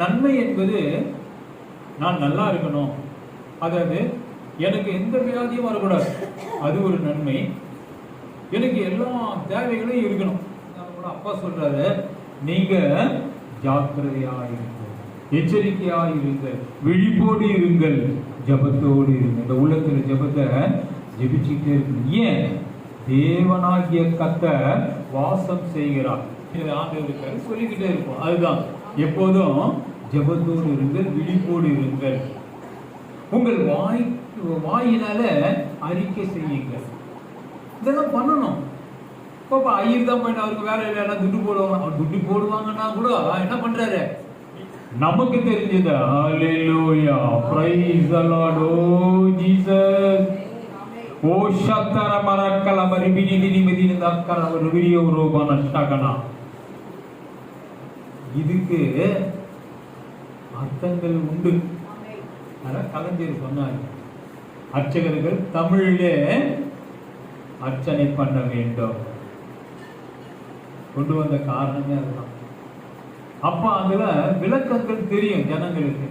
நன்மை என்பது நான் நல்லா இருக்கணும், அதாவது எனக்கு எந்த வியாதியும் வரக்கூடாது, அது ஒரு நன்மை. எனக்கு எல்லா தேவைகளும் இருக்கணும். அப்பா சொல்றாரு, நீங்க ஜாக்கிரதையா இருங்கள், எச்சரிக்கையா இருங்கள், விழிப்போடு இருங்கள், ஜபத்தோடு இருங்கள். இந்த உள்ளத்துல ஜபத்தை ஜெபிச்சுட்டே இருக்கு. ஏன்? தேவனாகிய கர்த்தர் வாசம் செய்கிறார். ஆண்டவருக்கு சொல்லிக்கிட்டே இருப்போம். அதுதான் எப்போதும் ஜபத்தோடு இருங்கள், விழிப்போடு இருங்கள். உங்கள் வாயினால அறிக்கை செய்யுங்கள். இதெல்லாம் பண்ணணும். இப்போ ஐயர் தான் போயிட்டு அவருக்கு வேலை இல்லைன்னா துட்டு போடுவாங்க. அவர் துட்டு போடுவாங்கன்னா கூட என்ன பண்றாரு? நமக்கு தெரிஞ்சது. Hallelujah, praise the Lord. Oh Jesus. Oh ஷத்தர மரக்கல மரிபினி தினி மெதினி தக்கர ஒரு வீடியோ ரூபான ஷகனா. இதுக்கு அர்த்தங்கள் உண்டு. அதான் கலைஞர் சொன்னார், அர்ச்சகர்கள் தமிழிலே அர்ச்சனை பண்ண வேண்டும். கொண்டு வந்த காரணமே அதுதான். அப்ப அதுல விளக்கங்கள் தெரியும் ஜனங்களுக்கு.